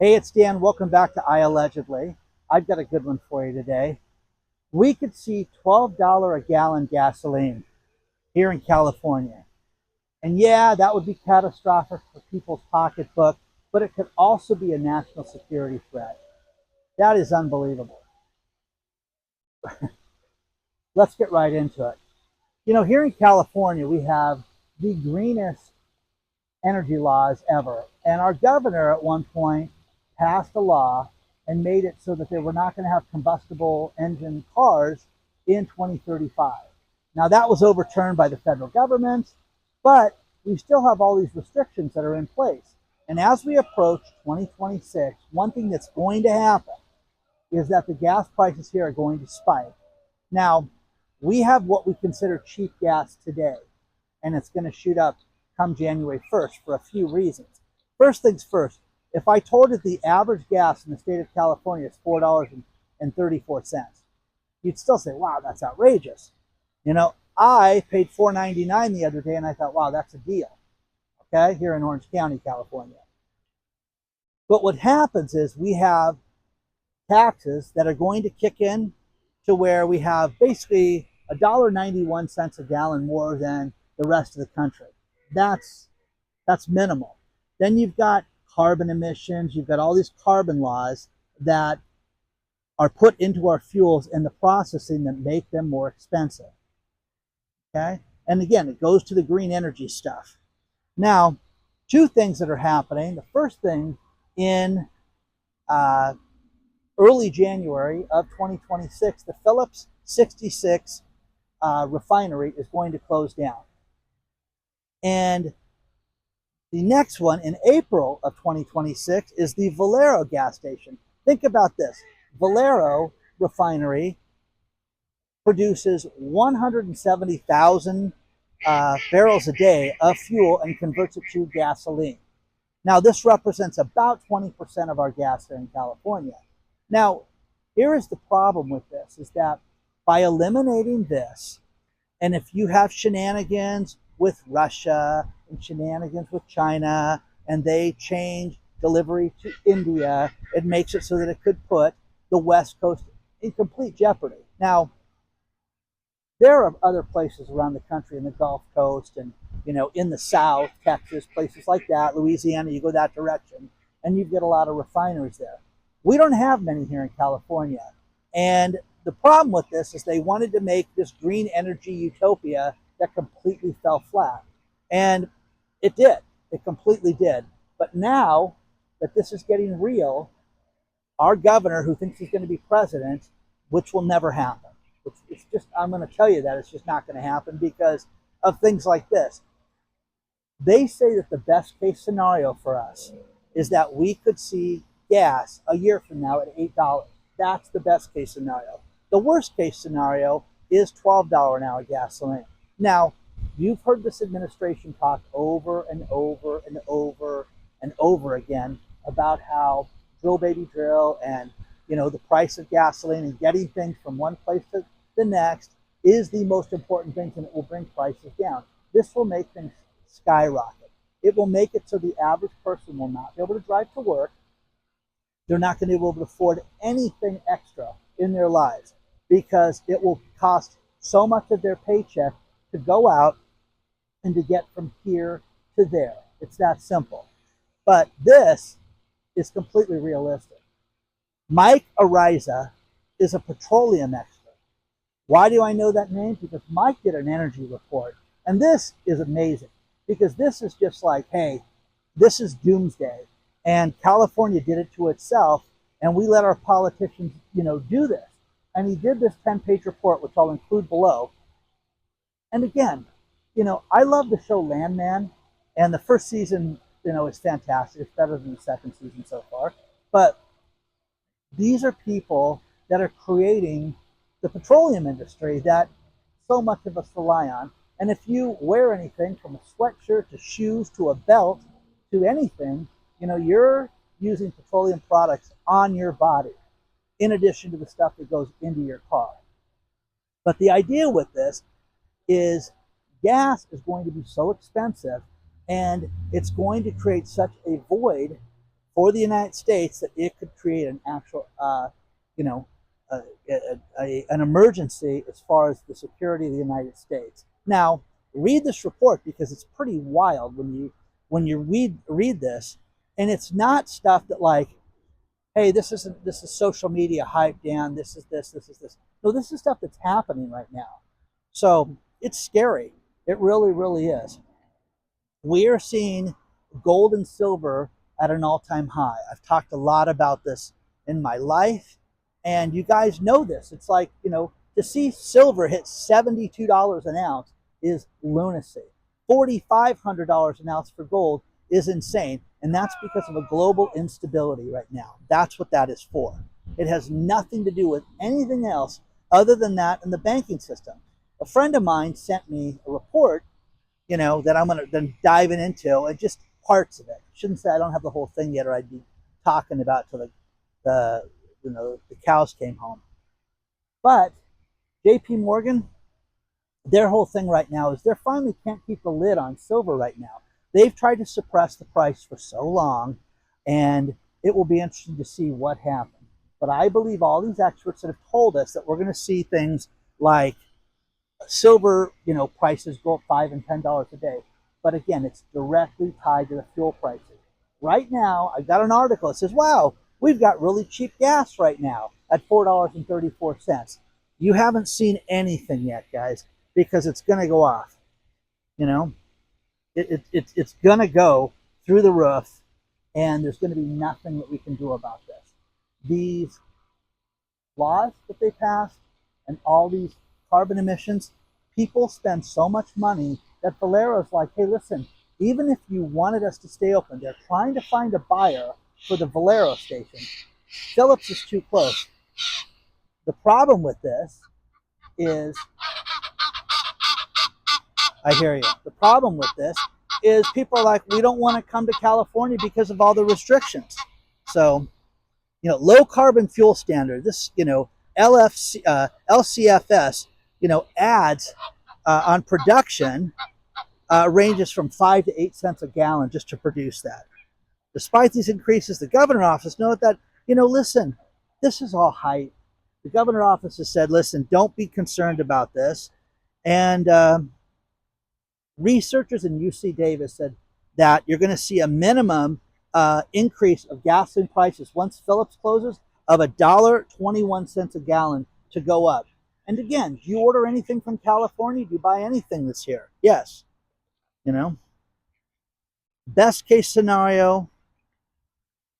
Hey, it's Dan. Welcome back to iAllegedly. I've got a good one for you today. We could see $12 a gallon gasoline here in California. And yeah, that would be catastrophic for people's pocketbook, but it could also be a national security threat. That is unbelievable. Let's get right into it. Here in California, we have the greenest energy laws ever. And our governor at one point passed a law and made it so that they were not going to have combustible engine cars in 2035. Now that was overturned by the federal government, but we still have all these restrictions that are in place. And as we approach 2026, one thing that's going to happen is that the gas prices here are going to spike. Now, we have what we consider cheap gas today, and it's going to shoot up come January 1st for a few reasons. First things first, if I told you the average gas in the state of California is $4.34, you'd still say, wow, that's outrageous. I paid $4.99 the other day, and I thought, wow, that's a deal, okay, here in Orange County, California. But what happens is we have taxes that are going to kick in to where we have basically $1.91 a gallon more than the rest of the country. That's minimal. Then you've got carbon emissions, you've got all these carbon laws that are put into our fuels and the processing that make them more expensive. Okay? And again, it goes to the green energy stuff. Now, two things that are happening. The first thing, in early January of 2026, the Phillips 66 refinery is going to close down. And the next one in April of 2026 is the Valero gas station. Think about this. Valero Refinery produces 170,000 barrels a day of fuel and converts it to gasoline. Now, this represents about 20% of our gas here in California. Now, here is the problem with this, is that by eliminating this, and if you have shenanigans with Russia and shenanigans with China, and they change delivery to India, it makes it so that it could put the West Coast in complete jeopardy. Now, there are other places around the country, in the Gulf Coast and in the South, Texas, places like that, Louisiana, you go that direction, and you get a lot of refineries there. We don't have many here in California. And the problem with this is they wanted to make this green energy utopia that completely fell flat. And it did. It completely did. But now that this is getting real, our governor, who thinks he's going to be president, which will never happen. It's just, I'm going to tell you that it's just not going to happen because of things like this. They say that the best case scenario for us is that we could see gas a year from now at $8. That's the best case scenario. The worst case scenario is $12 an hour gasoline. Now, you've heard this administration talk over and over and over and over again about how drill baby drill and the price of gasoline and getting things from one place to the next is the most important thing, and it will bring prices down. This will make things skyrocket. It will make it so the average person will not be able to drive to work. They're not going to be able to afford anything extra in their lives because it will cost so much of their paycheck to go out and to get from here to there. It's that simple. But this is completely realistic. Mike Ariza is a petroleum expert. Why do I know that name? Because Mike did an energy report. And this is amazing because this is just like, hey, this is doomsday. And California did it to itself, and we let our politicians, do this. And he did this 10-page report, which I'll include below. And again, I love the show Landman, and the first season, is fantastic. It's better than the second season so far. But these are people that are creating the petroleum industry that so much of us rely on. And if you wear anything from a sweatshirt to shoes to a belt to anything, you're using petroleum products on your body in addition to the stuff that goes into your car. But the idea with this is gas is going to be so expensive and it's going to create such a void for the United States that it could create an actual, you know, an emergency as far as the security of the United States. Now, read this report because it's pretty wild when you read this, and it's not stuff that like, hey, this is social media hype, Dan. This is this. This is this. No, this is stuff that's happening right now. So it's scary. It really, really is. We are seeing gold and silver at an all-time high. I've talked a lot about this in my life, and you guys know this. It's like, to see silver hit $72 an ounce is lunacy. $4,500 an ounce for gold is insane, and that's because of a global instability right now. That's what that is for. It has nothing to do with anything else other than that in the banking system. A friend of mine sent me a report, that I'm going to then dive into, and just parts of it. I shouldn't say I don't have the whole thing yet, or I'd be talking about till the cows came home. But J.P. Morgan, their whole thing right now is they finally can't keep the lid on silver right now. They've tried to suppress the price for so long, and it will be interesting to see what happens. But I believe all these experts that have told us that we're going to see things like silver, prices go up $5 and $10 a day. But again, it's directly tied to the fuel prices. Right now, I've got an article that says, wow, we've got really cheap gas right now at $4.34. You haven't seen anything yet, guys, because it's going to go off. It's going to go through the roof, and there's going to be nothing that we can do about this. These laws that they passed and all these carbon emissions, people spend so much money that Valero's like, hey, listen, even if you wanted us to stay open, they're trying to find a buyer for the Valero station. Phillips is too close. The problem with this is, I hear you. The problem with this is people are like, we don't want to come to California because of all the restrictions. So, low carbon fuel standard, this, LCFS, ads on production ranges from 5 to 8 cents a gallon just to produce that. Despite these increases, the governor's office noted that, listen, this is all hype. The governor's office has said, listen, don't be concerned about this. And researchers in UC Davis said that you're going to see a minimum increase of gasoline prices once Phillips closes of $1.21 a gallon to go up. And again, do you order anything from California? Do you buy anything this year? Yes. Best case scenario,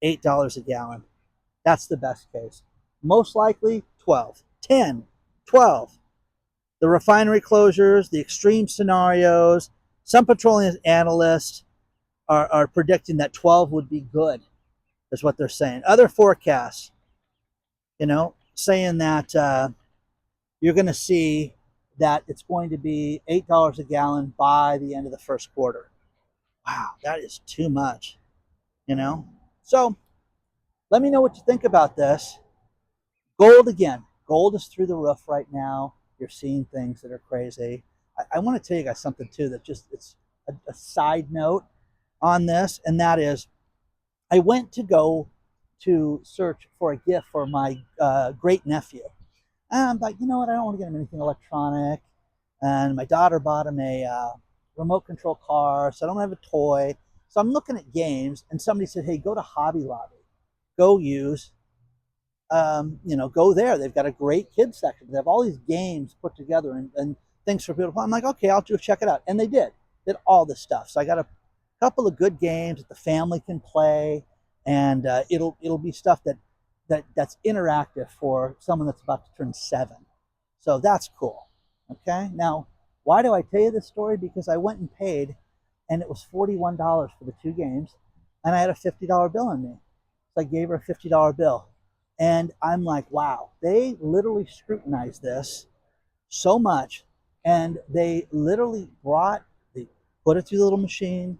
$8 a gallon. That's the best case. Most likely, 12, 10, 12. The refinery closures, the extreme scenarios, some petroleum analysts are predicting that 12 would be good, is what they're saying. Other forecasts, saying that you're going to see that it's going to be $8 a gallon by the end of the first quarter. Wow, that is too much, So let me know what you think about this. Gold, again, gold is through the roof right now. You're seeing things that are crazy. I want to tell you guys something too that it's a side note on this, and that is I went to go to search for a gift for my great nephew. And I'm like, you know what? I don't want to get him anything electronic. And my daughter bought him a remote control car, so I don't have a toy. So I'm looking at games, and somebody said, hey, go to Hobby Lobby. Go use, go there. They've got a great kids section. They have all these games put together and things for people. I'm like, okay, I'll just check it out. And they did all this stuff. So I got a couple of good games that the family can play, and it'll be stuff that's interactive for someone that's about to turn 7. So that's cool. Okay. Now, why do I tell you this story? Because I went and paid, and it was $41 for the 2 games, and I had a $50 bill on me. So I gave her a $50 bill. And I'm like, wow, they literally scrutinized this so much, and they literally they put it through the little machine,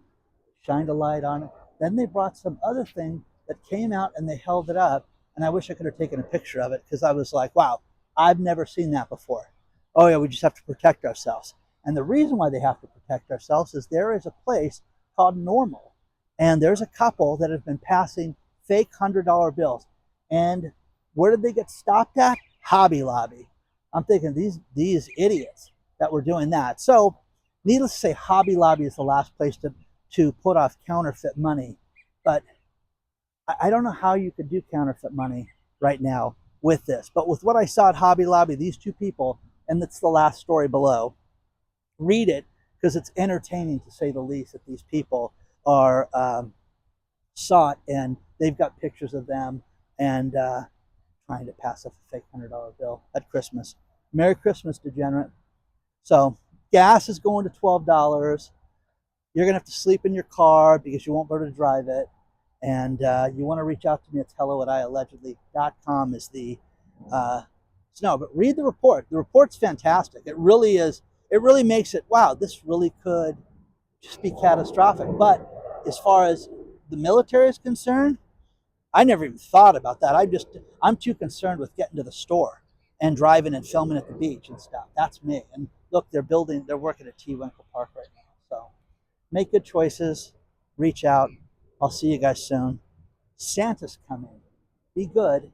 shined a light on it. Then they brought some other thing that came out, and they held it up. And I wish I could have taken a picture of it, because I was like, wow, I've never seen that before. Oh yeah, we just have to protect ourselves. And the reason why they have to protect ourselves is there is a place called normal. And there's a couple that have been passing fake $100 bills. And where did they get stopped at? Hobby Lobby. I'm thinking these idiots that were doing that. So needless to say, Hobby Lobby is the last place to put off counterfeit money. But I don't know how you could do counterfeit money right now with this. But with what I saw at Hobby Lobby, these two people, and it's the last story below, read it because it's entertaining to say the least that these people are sought, and they've got pictures of them and trying to pass off a fake $100 bill at Christmas. Merry Christmas, degenerate. So gas is going to $12. You're going to have to sleep in your car because you won't be able to drive it. And you want to reach out to me, it's hello@iAllegedly.com is the no, but read the report. The report's fantastic. It really is. It really makes it, wow, this really could just be catastrophic. But as far as the military is concerned, I never even thought about that. I'm too concerned with getting to the store and driving and filming at the beach and stuff. That's me. And look, they're working at T. Winkle Park right now. So make good choices, reach out. I'll see you guys soon. Santa's coming. Be good.